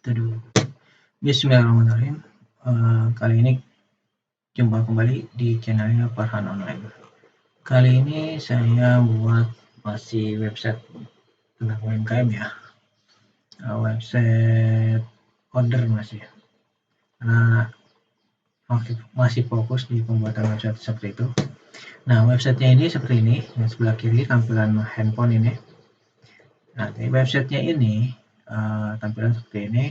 Itu dulu. Bismillahirrahmanirrahim. Kali ini jumpa kembali di channelnya Farhan Online. Kali ini saya buat masih website tentang UMKM ya. Website order masih. Karena masih fokus di pembuatan website seperti itu. Nah, websitenya ini seperti ini, yang sebelah kiri tampilan handphone ini. Nah, di websitenya ini tampilan seperti ini.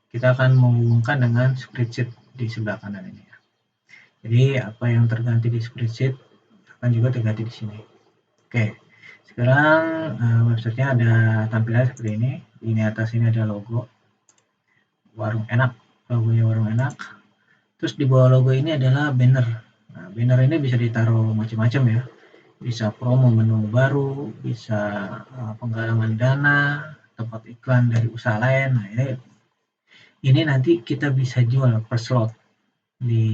Kita akan menghubungkan dengan spreadsheet di sebelah kanan ini. Jadi apa yang terganti di spreadsheet akan juga terganti di sini. Oke, sekarang websitenya ada tampilan seperti ini. Ini atas ini ada logo warung enak, logonya warung enak. Terus di bawah logo ini adalah banner. Nah, banner ini bisa ditaruh macam-macam ya. Bisa promo menu baru, bisa penggalangan dana, tempat iklan dari usaha lain. Nah, ini nanti kita bisa jual per slot. Di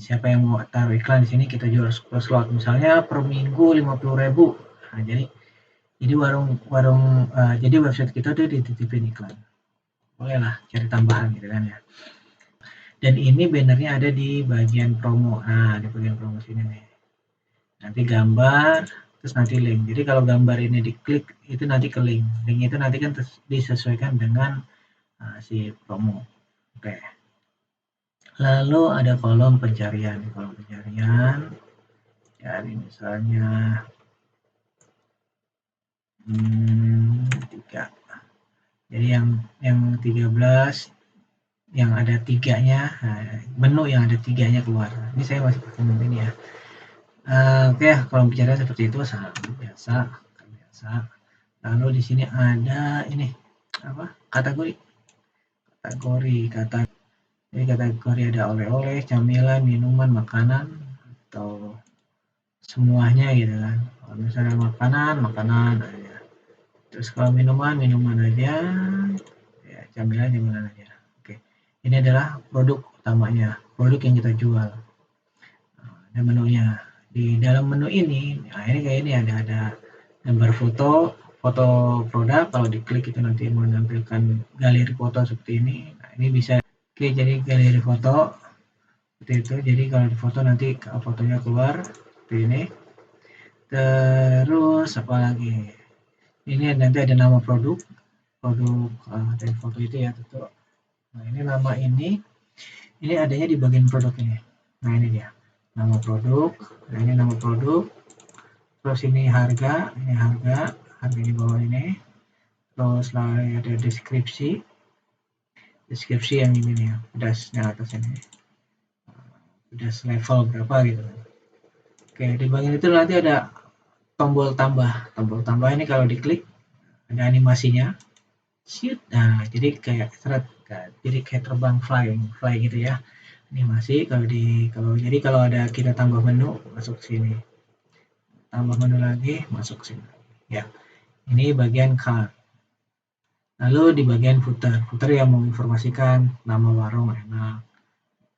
siapa yang mau taruh iklan di sini kita jual per slot, misalnya per minggu 50.000. Nah, jadi jadi website kita tuh dititipin iklan. Bolehlah cari tambahan gitu kan ya. Dan ini bannernya ada di bagian promo. Nah, di bagian promo sini nih. Nanti gambar, terus nanti link. Jadi kalau gambar ini diklik itu nanti ke link. Link itu nanti kan disesuaikan dengan si promo. Oke. Lalu ada kolom pencarian. Kolom pencarian cari misalnya 3. Jadi yang 13 yang ada 3-nya, menu yang ada 3-nya keluar. Ini saya masih pakai menu ini ya. Oke, kolom pencarian seperti itu biasa. Lalu di sini ada ini apa? Kategori. Jadi kategori ada oleh-oleh, camilan, minuman, makanan, atau semuanya gitu kan. Kalau misalnya makanan aja. Terus kalau minuman aja, ya camilan aja. Oke, ini adalah produk utamanya, produk yang kita jual. Ada menunya. Di dalam menu ini, nah ini kayak ini ada gambar foto produk. Kalau diklik itu nanti menampilkan galeri foto seperti ini. Nah, ini bisa. Oke, jadi galeri foto seperti itu. Jadi kalau di foto nanti fotonya keluar seperti ini. Terus apa lagi? Ini nanti ada nama produk dari foto itu ya tentu. Nah, ini nama ini adanya di bagian produk ini. Nah, ini dia nama produk. Nah, ini nama produk. Terus ini harga di bawah ini. Terus lalu ada deskripsi yang ini nih ya, pedasnya atas ini. Pedas level berapa gitu. Oke, di bagian itu nanti ada tombol tambah. Tombol tambah ini kalau diklik ada animasinya. Shoot. Nah, jadi kayak terbang fly gitu ya. Animasi kalau ada kita tambah menu masuk sini. Tambah menu lagi masuk sini. Ya. Ini bagian card. Lalu di bagian footer yang menginformasikan nama warung enak,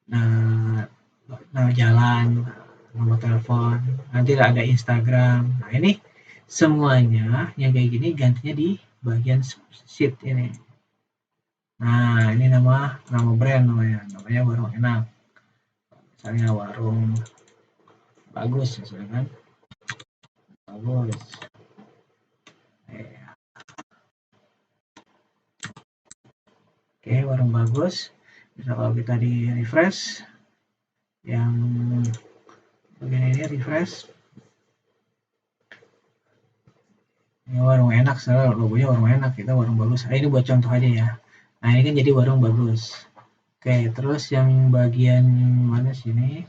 nama jalan, nomor telepon, nanti ada Instagram. Nah, ini semuanya yang kayak gini gantinya di bagian sheet ini. Nah, ini nama brand namanya warung enak. Misalnya warung bagus misalnya kan. Bagus. Oke, warung bagus. Bisa kalau kita di refresh yang bagian ini refresh. Ini warung enak, soalnya logonya warung enak, kita warung bagus. Ini buat contoh aja ya. Nah, ini kan jadi warung bagus. Oke, terus yang bagian mana sini?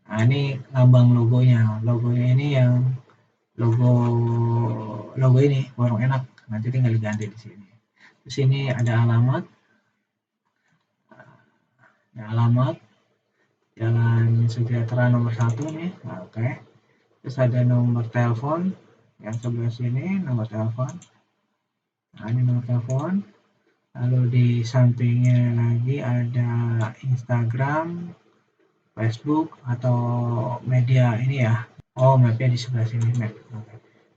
Nah, ini lambang logonya. Logonya ini yang logo ini warung enak. Nanti tinggal diganti di sini. Terus ini ada alamat. Alamat Jalan Sejahtera nomor 1 nih. Nah, oke. Terus ada nomor telepon yang sebelah sini, nomor telepon. Nah, ini nomor telepon. Lalu di sampingnya lagi ada Instagram, Facebook, atau media ini ya. Oh, mapnya di sebelah sini, map.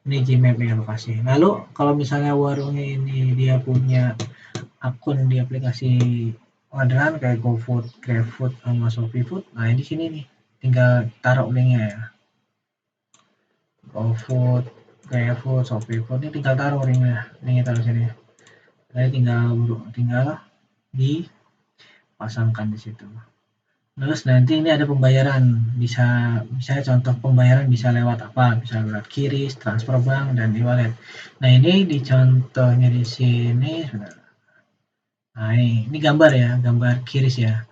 Ini Gmap ya lokasi. Lalu kalau misalnya warungnya ini dia punya akun di aplikasi orderan kayak GoFood, GrabFood, sama ShopeeFood. Nah, di sini nih, tinggal taruh linknya ya. GoFood, GrabFood, ShopeeFood ini tinggal taruh linknya taruh sini. Jadi tinggal dipasangkan di situ. Terus nanti ini ada pembayaran, bisa contoh pembayaran bisa lewat apa? Bisa lewat QRIS, transfer bank, dan e-wallet. Nah, ini di contohnya di sini. Nah, ini gambar ya, gambar QRIS ya.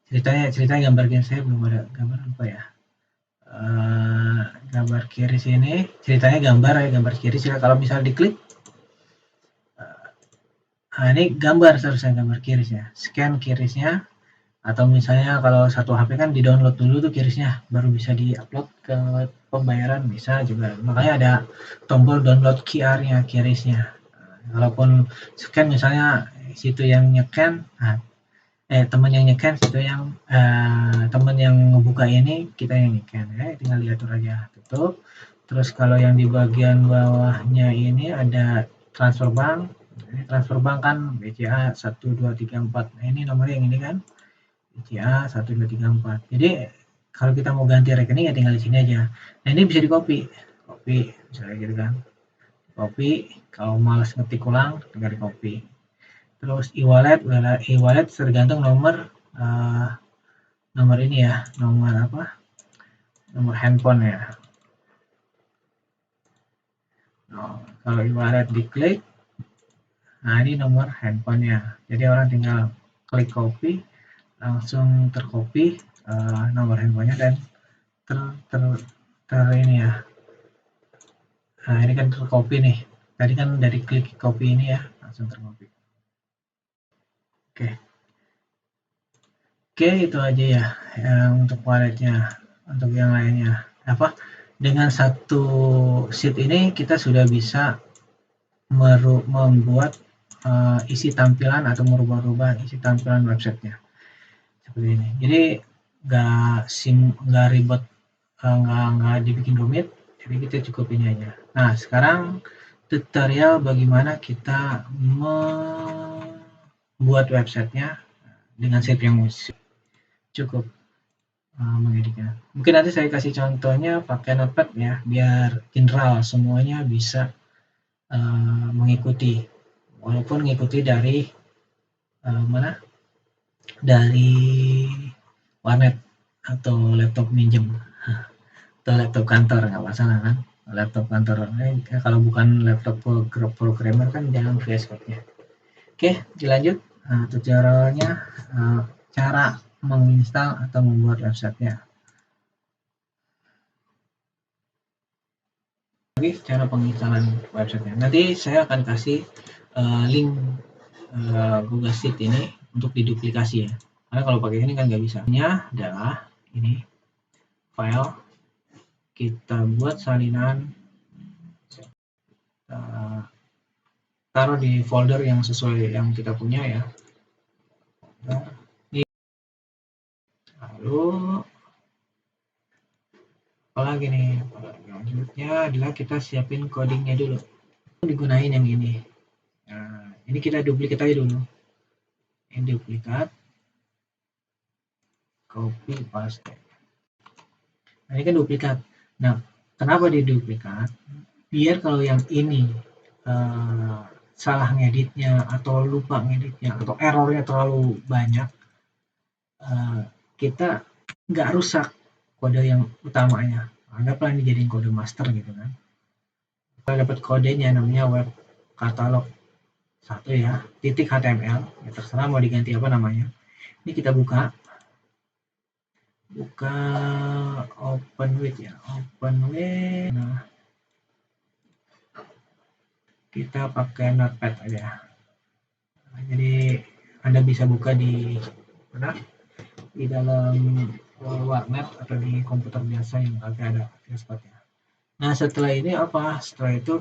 Ceritanya gambar QRIS saya belum ada gambar apa ya. Gambar QRIS ini ceritanya gambar ya, gambar QRIS ya. Kalau misal diklik, nah ini gambar seharusnya gambar QRIS ya. Scan QRIS-nya. Atau misalnya kalau satu HP kan di-download dulu tuh QRIS-nya, baru bisa di-upload ke pembayaran, bisa juga. Makanya ada tombol download QR-nya, QRIS-nya. Walaupun scan misalnya situ yang nyekan, teman yang nyekan, situ yang teman yang ngebuka ini kita yang nyekan ya, tinggal diatur aja, tutup. Terus kalau yang di bagian bawahnya ini ada transfer bank. Ini transfer bank kan BCA 1234. Nah, ini nomornya yang ini kan. BCA 1234. Jadi kalau kita mau ganti rekening ya tinggal di sini aja. Nah, ini bisa di-copy misalnya gitu kan. Copy, kalau males ngetik ulang tinggal di-copy. Terus e-wallet tergantung nomor ini ya, nomor nomor handphone ya. Nah, kalau e-wallet diklik, nah ini nomor handphonenya. Jadi orang tinggal klik copy, langsung tercopy nomor handphonenya dan ini ya. Nah, ini kan tercopy nih. Tadi kan dari klik copy ini ya, langsung tercopy. Oke, itu aja ya untuk walletnya. Untuk yang lainnya, dengan satu sheet ini kita sudah bisa membuat isi tampilan atau merubah-rubah isi tampilan websitenya seperti ini. Jadi nggak ribet, nggak dibikin rumit. Jadi kita cukup ini aja. Nah, sekarang tutorial bagaimana kita membuat websitenya dengan shape yang cukup mengeditnya. Mungkin nanti saya kasih contohnya pakai Notepad ya, biar general semuanya bisa mengikuti, walaupun mengikuti dari dari warnet atau laptop minjem atau laptop kantor, nggak masalah kan. Laptop kantor kalau bukan laptop programmer kan jangan VS Code-nya. Oke, dilanjut. Tutorialnya cara menginstal atau membuat websitenya. Lagi cara penginstalan websitenya. Nanti saya akan kasih link Google Sheet ini untuk diduplikasi ya. Karena kalau pakai ini kan nggak bisa. Ini adalah ini file, kita buat salinan, taruh di folder yang sesuai yang kita punya ya. Lalu apalagi nih, selanjutnya adalah kita siapin codingnya dulu. Digunain yang ini. Nah, ini kita duplikat aja dulu. Ini duplikat, copy paste. Nah, ini kan duplikat. Nah, kenapa diduplikat? Biar kalau yang ini salah ngeditnya atau lupa ngeditnya atau errornya terlalu banyak, kita nggak rusak kode yang utamanya. Anggaplah ini jadiin kode master gitu kan. Kita dapat kodenya namanya web katalog 1 ya, .html, ya terserah mau diganti apa namanya. Ini kita buka open with ya, nah, kita pakai Notepad aja. Nah, jadi Anda bisa buka di dalam warnet atau di komputer biasa yang agak ada spotnya. Nah, setelah ini setelah itu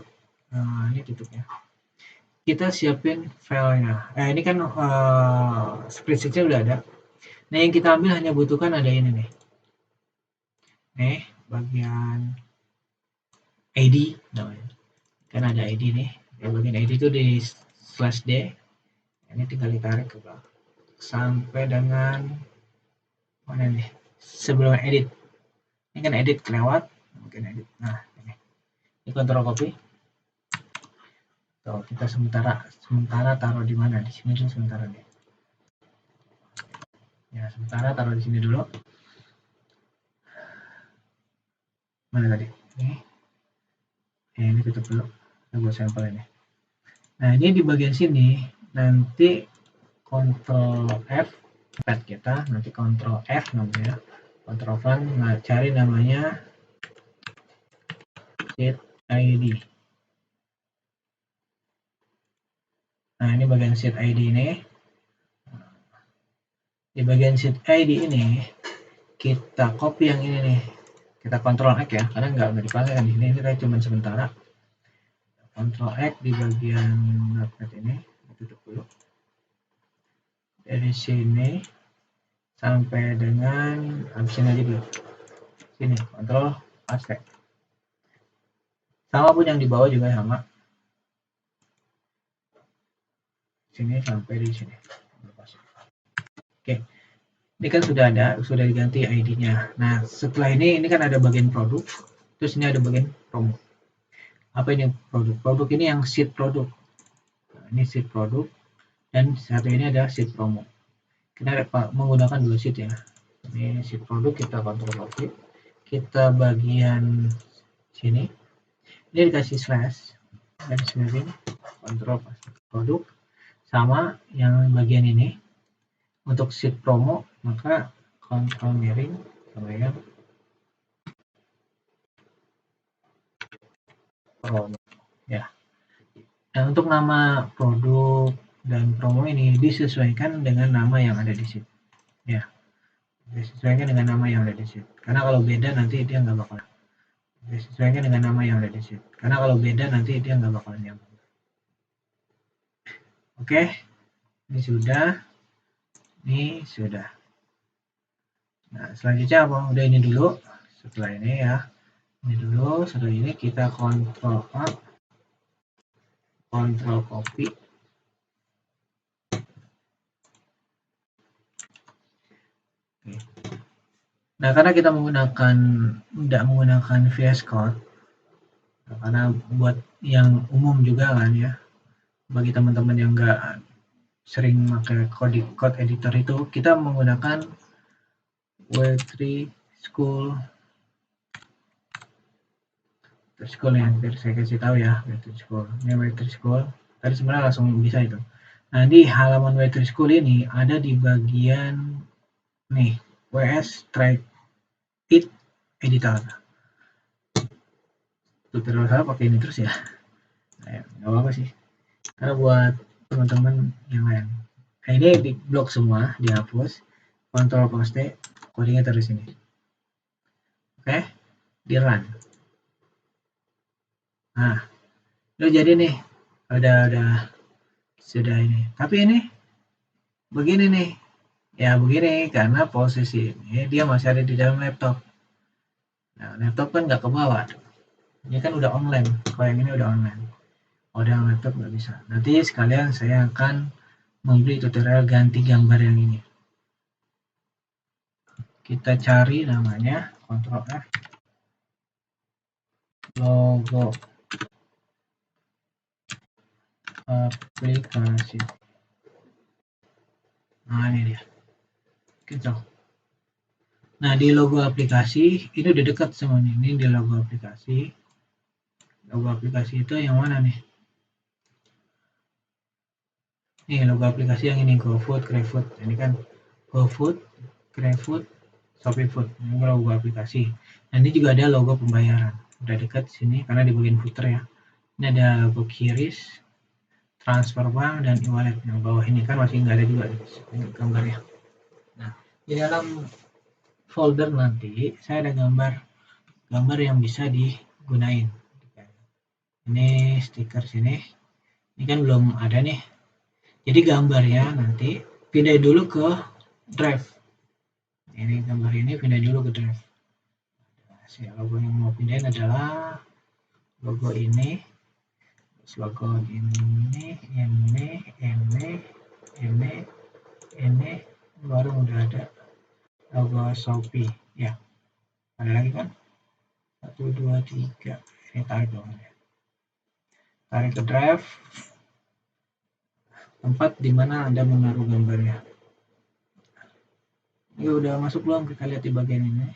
ini tutup ya. Kita siapin filenya. Ini kan spreadsheet-nya udah ada. Nah, yang kita ambil hanya butuhkan ada ini nih. Nih, bagian ID namanya. Kan ada ID nih. Bagian ID itu di /d. Ini tinggal ditarik ke belakang sampai dengan mana nih, sebelum edit. Ini kan edit kelewat, mungkin edit. Nah, ini kontrol copy. Tuh, kita sementara taruh di mana? Di sini dulu sementara nih. Ya, sementara taruh di sini dulu. Mana tadi? Ini tutup dulu. Kita buat sampel ini. Nah, ini di bagian sini nanti Ctrl F pad kita, nanti Ctrl F namanya, Ctrl F, nah, cari namanya sheet ID. Nah, ini bagian sheet ID ini. Di bagian sheet ID ini kita copy yang ini nih. Kita Ctrl X ya, karena nggak dipakai kan di sini. Ini cuma sementara. Ctrl X di bagian notepad ini, tutup dulu. Dari sini sampai dengan habisin aja dulu. Sini, Ctrl Alt. Sama pun yang di bawah juga sama. Sini sampai di sini. Oke. Ini kan sudah diganti ID-nya. Nah, setelah ini kan ada bagian produk, terus ini ada bagian promo. Apa ini produk? Produk ini yang sheet produk. Nah, ini sheet produk, dan satu ini ada sheet promo. Kita menggunakan dua sheet ya. Ini sheet produk, kita kontrol copy. Kita bagian sini, ini dikasih slash, dan sini kontrol produk, sama yang bagian ini. Untuk sheet promo, maka kontrol miring sama yang promo ya. Nah, untuk nama produk dan promo ini disesuaikan dengan nama yang ada di sheet ya, disesuaikan dengan nama yang ada di sheet, karena kalau beda nanti dia nggak bakal disesuaikan dengan nama yang ada di sheet, karena kalau beda nanti dia nggak bakal nyambung. Oke, ini sudah. Nah, selanjutnya apa? Udah ini dulu. Setelah ini ya, ini dulu. Setelah ini kita kontrol A, kontrol copy. Oke. Nah, karena kita tidak menggunakan VS Code, nah, karena buat yang umum juga kan ya, bagi teman-teman yang nggak sering pakai code editor itu, kita menggunakan W3 School ya, biar saya kasih tahu ya, W3 School. Ini W3 School. Tadi sebenarnya langsung bisa itu. Nah, di halaman W3 School ini ada di bagian nih, WS Try It Editor. Tutorial saya pakai ini terus ya. Nah, nggak apa-apa sih. Karena buat teman-teman yang lain. Nah, ini di blok semua, dihapus. Ctrl paste, codingnya terus ini. Oke, di run. Nah, udah jadi nih. Sudah ini. Tapi ini begini nih. Ya begini, karena posisi ini dia masih ada di dalam laptop. Nah, laptop kan nggak ke bawah. Ini kan udah online. Kalau yang ini udah online. Kalau yang laptop nggak bisa. Nanti sekalian saya akan memberi tutorial ganti gambar yang ini. Kita cari namanya, Ctrl F, logo aplikasi. Nah, ini dia. Gitu. Nah, di logo aplikasi ini udah dekat semuanya. Ini di logo aplikasi. Logo aplikasi itu yang mana nih? Nih, logo aplikasi yang ini, GoFood, GrabFood. Ini kan GoFood, GrabFood, ShopeeFood. Ini logo aplikasi. Nah, ini juga ada logo pembayaran. Udah dekat sini karena di bagian footer ya. Ini ada logo QRIS, transfer bank, dan e-wallet. Yang bawah ini kan masih nggak ada juga ini gambarnya. Nah, di dalam folder nanti saya ada gambar yang bisa digunain. Ini stiker sini. Ini kan belum ada nih. Jadi gambarnya nanti pindah dulu ke drive. Ini gambar ini pindah dulu ke drive. Logo yang mau pindahin adalah logo ini, logo ini, Shopee ya. Ada lagi kan? 1, 2, 3. Ini tarik dong. Tarik ke drive. Tempat di mana Anda menaruh gambarnya. Ini udah masuk belum? Kita lihat di bagian ini.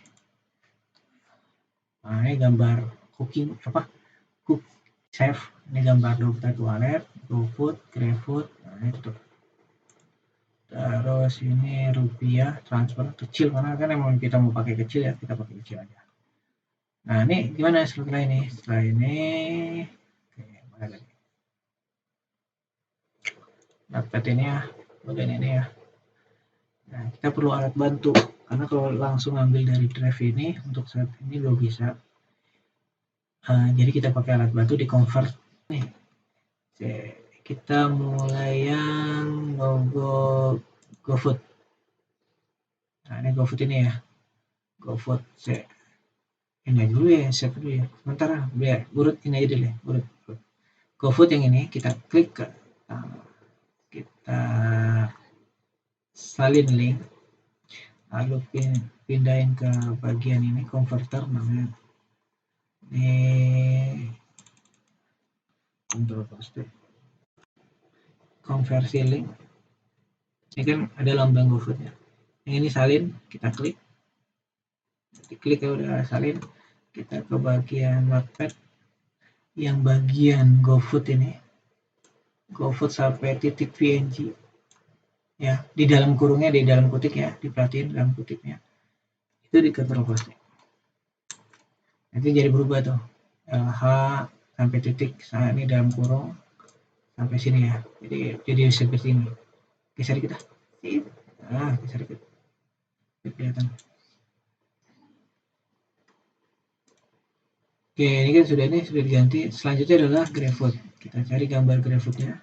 Nah, ini gambar cooking cook chef. Ini gambar dokter toilet, GoFood, GrabFood. Nah, itu tuh. Terus ini rupiah transfer kecil karena kan emang kita mau pakai kecil ya, kita pakai kecil aja. Nah, ini gimana setelah ini? Setelah ini oke, mana lagi? Dapat ini ya, bagian ini ya. Nah, kita perlu alat bantu karena kalau langsung ambil dari drive ini untuk saat ini belum bisa. Jadi kita pakai alat bantu di convert nih. Oke, kita mulai yang logo GoFood. Nah, ini GoFood ini ya. GoFood. Ini dulu ya, save dulu ya. Sementara biar urut ini aja dulu ya. Urut. GoFood yang ini kita klik ke kita salin link. Lalu pindahin ke bagian ini converter namanya. Ini control paste. Konversi link. Ini kan ada lambang GoFood ya. Yang ini salin, kita klik. Diklik ya udah salin. Kita ke bagian notepad. Yang bagian GoFood ini. GoFood sampai titik PNG. Ya, di dalam kurungnya, di dalam kutik ya, diperhatiin dalam kutiknya. Itu di control paste. Nanti jadi berubah tuh. LH sampai titik, ini dalam kurung sampai sini ya. Jadi seperti ini. Geser kita. Nah, geser kita. Kelihatan. Oke, ini kan sudah diganti. Selanjutnya adalah GrabFood. Kita cari gambar GrabFoodnya.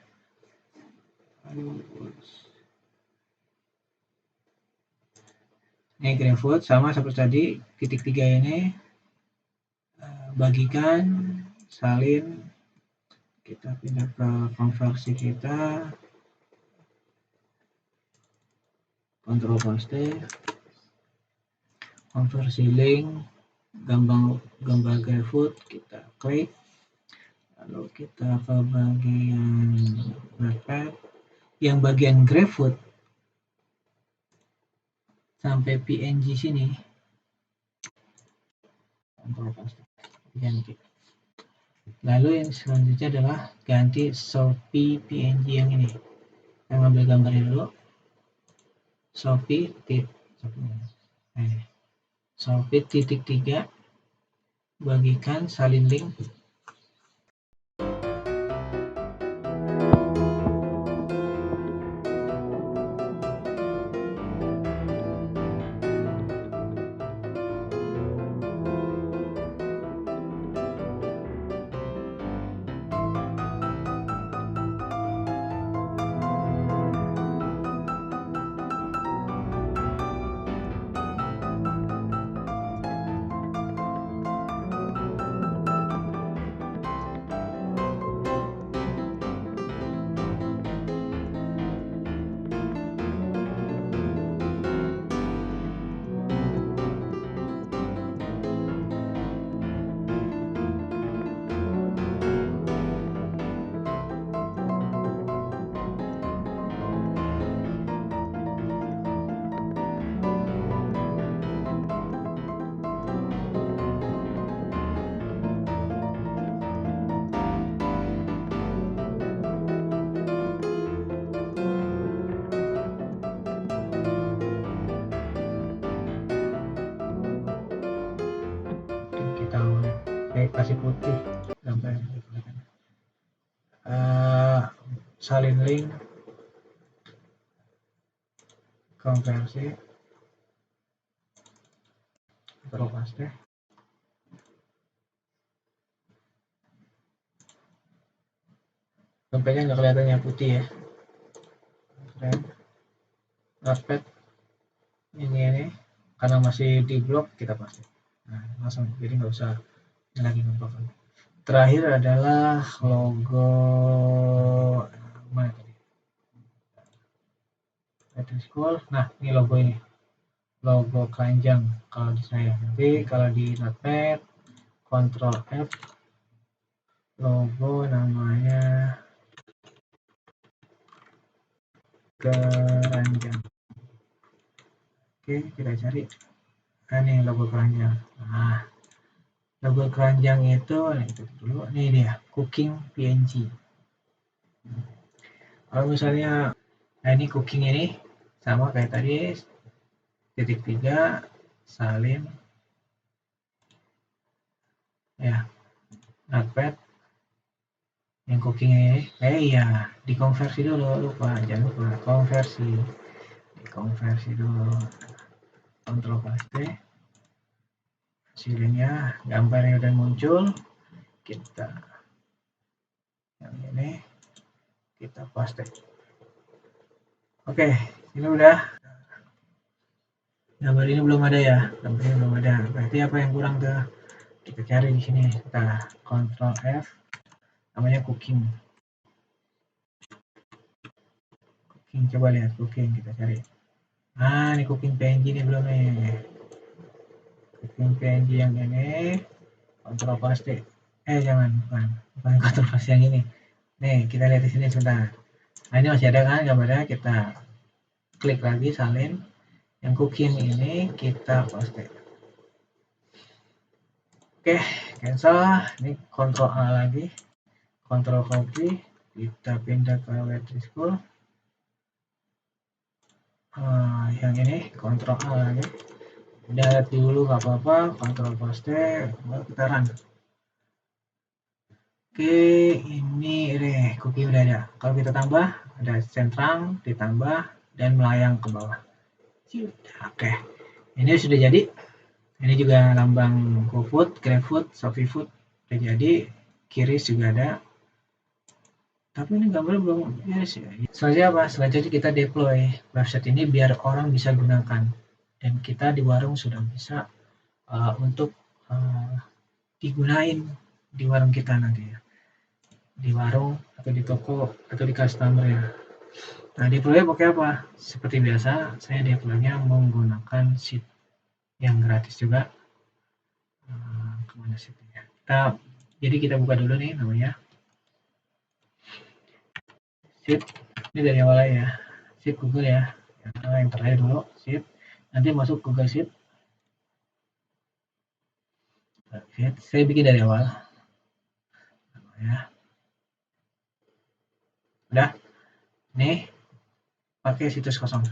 Ini GrabFood sama seperti tadi. Titik 3 ini bagikan, salin. Kita pindah ke konversi kita. Control paste. Konversi link. Gambar GrabFood kita klik. Lalu kita ke bagian notepad. Yang bagian GrabFood sampai PNG sini. Control paste. Ganti. Lalu yang selanjutnya adalah ganti Shopee PNG yang ini. Kita ngambil gambarnya dulu. Shopee titik 3 bagikan salin link. Saya kasih putih gambar salin link konversi control paste. Dompetnya nggak kelihatannya putih ya. Notepad ini karena masih di blok kita paste. Nah, langsung jadi nggak usah lagi nempel. Terakhir adalah logo mana tadi? Nah, ini logo ini. logo keranjang kalau di saya. Nanti kalau di Notepad, Ctrl F, logo namanya keranjang. Oke, kita cari. Nah, nih logo keranjang. Nah, logo keranjang itu dulu. Nih dia, cooking PNG. Kalau misalnya, nah ini cooking ini sama kayak tadi, titik 3, salin, ya, Notepad, yang cooking ini, iya, dikonversi dulu, lupa, jangan lupa, dikonversi dulu, Ctrl paste, hasilnya, gambarnya udah muncul, kita, yang ini, kita paste. Oke, ini udah. Gambar ini belum ada ya, gambarnya belum ada. Berarti apa yang kurang tuh? Kita cari di sini. Kita Ctrl F, namanya cooking. Cooking, coba lihat cooking, kita cari. Nah, ini cooking PNG ini belum nih. Cooking PNG yang ini, Ctrl paste. Jangan, bukan Ctrl paste yang ini. Nih, kita lihat di sini sebentar. Nah, ini masih ada kan gambarnya, kita klik lagi salin. Yang cooking ini kita paste. Oke, cancel. Ini Ctrl A lagi, Ctrl copy, kita pindah ke web school. Yang ini Ctrl A lagi, lihat dulu nggak apa-apa, Ctrl paste, baru kita run. Oke, ini deh cookie udah ada. Kalau kita tambah, ada centang, ditambah, dan melayang ke bawah. Oke, ini sudah jadi. Ini juga lambang GoFood, GrabFood, ShopeeFood udah jadi. Kiris juga ada. Tapi ini gambarnya belum beres ya. Selanjutnya apa? Selanjutnya kita deploy website ini biar orang bisa gunakan. Dan kita di warung sudah bisa untuk digunain di warung kita nanti ya. Di warung atau di toko atau di customer ya. Nah, deploy pakai apa? Seperti biasa, saya deploy-nya menggunakan sheet yang gratis juga. Kemana sheet-nya? Jadi kita buka dulu nih namanya. Sheet, ini dari awalnya ya. Sheet Google ya. Yang terakhir dulu, sheet. Nanti masuk Google Sheet. Saya bikin dari awal. Ya. Udah. Nih, pakai situs kosong.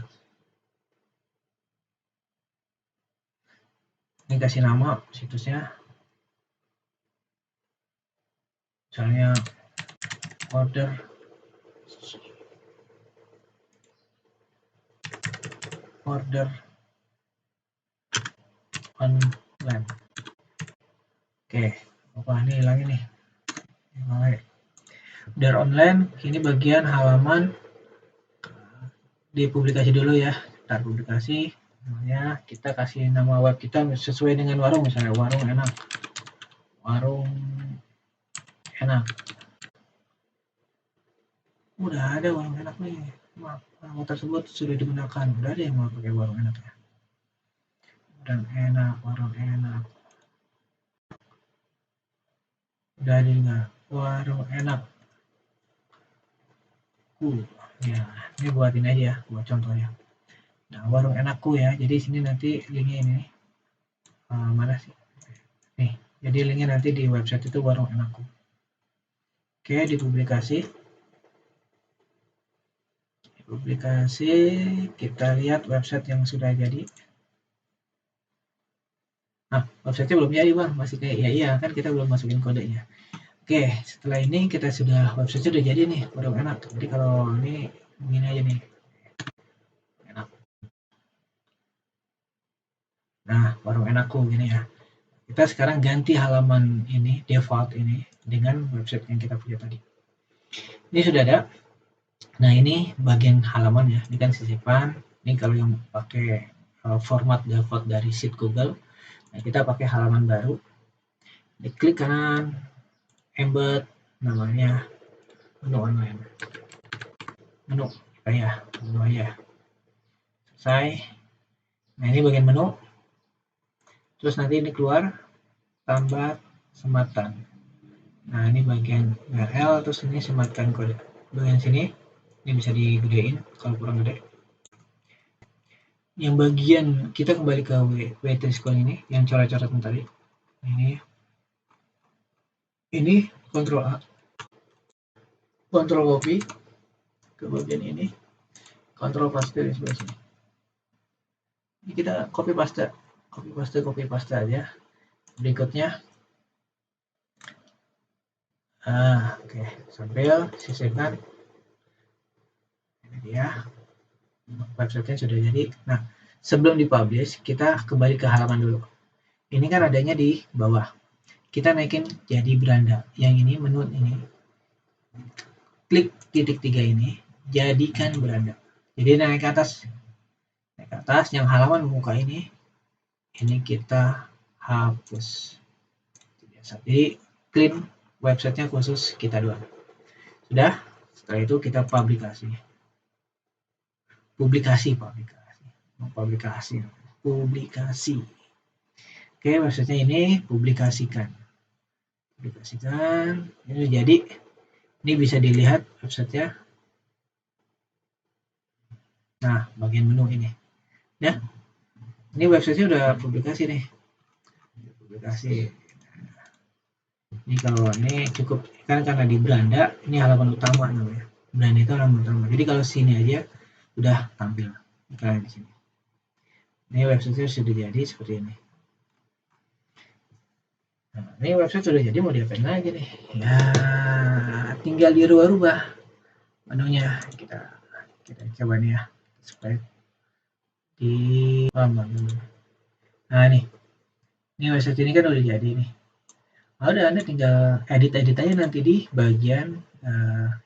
Ini kasih nama situsnya. Misalnya order online. Oke, ini hilangin nih. Order online, ini bagian halaman dipublikasi dulu ya. Start publikasi, namanya kita kasih nama web kita sesuai dengan warung, misalnya warung enak. Udah ada warung enak nih. Nama tersebut sudah digunakan. Udah ada yang mau pakai warung enak ya. Warung enak. Udah ada juga warung enak. Ya, ini buatin aja buat contohnya. Nah, warung enakku ya. Jadi sini nanti linknya ini. Mana sih? Nih, jadi linknya nanti di website itu warung enakku. Oke, dipublikasi. Kita lihat website yang sudah jadi. Nah, website-nya belum jadi bang, masih kayak iya kan kita belum masukin kodenya. Oke, setelah ini kita website sudah jadi nih, warung enak. Jadi kalau ini begini aja nih, enak. Nah, warung enakku gini ya. Kita sekarang ganti halaman ini, default ini, dengan website yang kita punya tadi. Ini sudah ada. Nah, ini bagian halaman ya. Ini kan sisipan. Ini kalau yang pakai format default dari sheet Google. Nah, kita pakai halaman baru. Diklik kanan, embed, namanya menu online. Menu aja. Selesai. Nah, ini bagian menu. Terus nanti ini keluar tambah sematkan. Nah, ini bagian URL, terus ini sematkan kode. Bagian sini, ini bisa digedein kalau kurang gede. Yang bagian, kita kembali ke waitress.com ini, yang coret-coret tadi. Ini kontrol A. Kontrol copy ke bagian ini. Kontrol paste di sebelah sini. Ini kita copy paste aja. Berikutnya, oke, sambil sisipkan. Ini dia, websitenya sudah jadi. Nah, sebelum dipublish, kita kembali ke halaman dulu. Ini kan adanya di bawah. Kita naikin jadi beranda. Yang ini, menu ini. Klik titik 3 ini, jadikan beranda. Jadi naik ke atas. Naik ke atas, yang halaman muka ini kita hapus. Jadi clean websitenya khusus kita doang. Sudah, setelah itu kita publikasi. Publikasi. Oke, websitenya ini publikasikan. Ini jadi, ini bisa dilihat websitenya. Nah, bagian menu ini. Ya, ini websitenya udah publikasi nih. Publikasi. Ini kalau ini cukup kan karena di beranda, ini halaman utama namanya. Beranda itu halaman utama. Jadi kalau sini aja udah tampil iklan di sini. Ini website sudah jadi seperti ini. Nah, ini website sudah jadi, mau diapain lagi nih? Ya, tinggal dirubah-rubah menunya. Kita coba nih ya, supaya di nah nih, ini website ini kan udah jadi nih. Udah, Anda tinggal edit aja nanti di bagian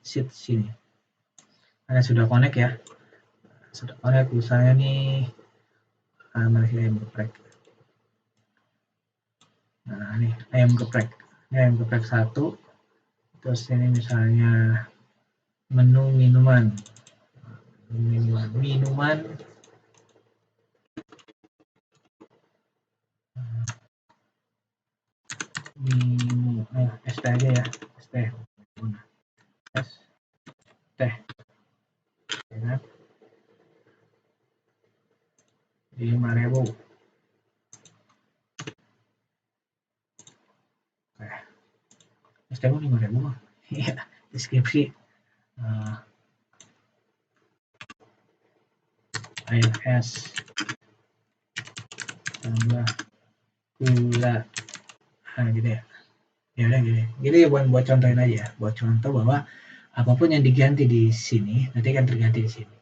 sheet sini. Anda sudah connect ya, sudah connect misalnya nih, mana sih ayam geprek. Nah, ini ayam geprek. Ini ayam geprek 1. Terus ini misalnya menu minuman. Es teh aja ya, es teh. Es teh. Ya kan? 5.000. Es teh 5.000 mah. Iya, deskripsi. Air es tambah gula. Nah, gitu ya. Ya udah gini. Jadi buat contohin aja, buat contoh bahwa apapun yang diganti di sini nanti akan terganti di sini.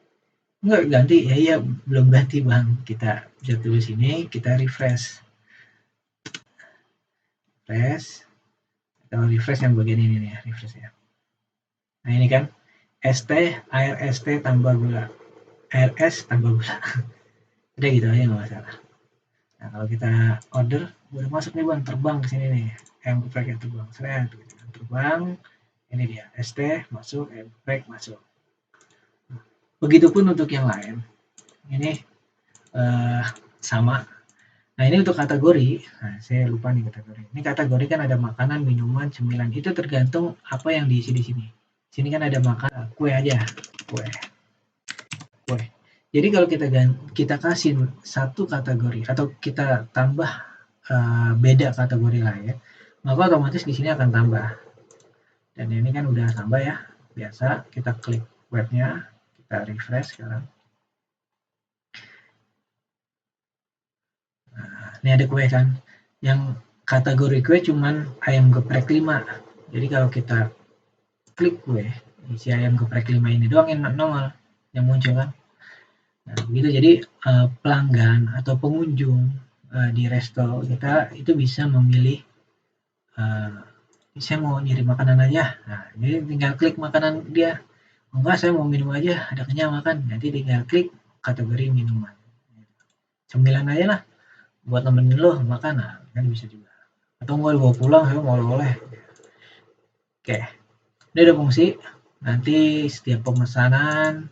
Enggak ganti, ya iya belum ganti bang. Kita bisa tulis sini, kita refresh. Kalau refresh yang bagian ini nih ya, refresh ya. Nah ini kan ST, air ST tambah gula, air es tambah gula. Udah gitu aja nggak masalah. Nah kalau kita order, udah masuk nih bang, terbang ke sini nih, yang geprek terbang, seret, gitu. Terbang, ini dia ST masuk, geprek masuk. Begitupun untuk yang lain, ini sama. Nah ini untuk kategori, nah, saya lupa nih kategori. Ini kategori kan ada makanan, minuman, cemilan. Itu tergantung apa yang diisi di sini. Sini kan ada makan kue aja, kue. Jadi kalau kita kasih satu kategori atau kita tambah beda kategori lain, maka otomatis di sini akan tambah. Dan ini kan udah tambah ya, biasa kita klik webnya, kita refresh sekarang. Nah, ini ada kue kan, yang kategori kue cuman ayam geprek 5. Jadi kalau kita klik kue, isi ayam geprek 5 ini doang yang nongol, yang muncul kan. Nah, begitu. Jadi pelanggan atau pengunjung di resto kita itu bisa memilih, saya mau ngirim makanan aja. Nah, jadi tinggal klik makanan dia. Enggak, saya mau minum aja, ada kenyang makan. Nanti tinggal klik kategori minuman. Cemilan aja lah, buat nemenin lo makan, nah, kan bisa juga. Atau mau dibawa pulang, saya mau oleh-oleh. Oke, ini udah fungsi. Nanti setiap pemesanan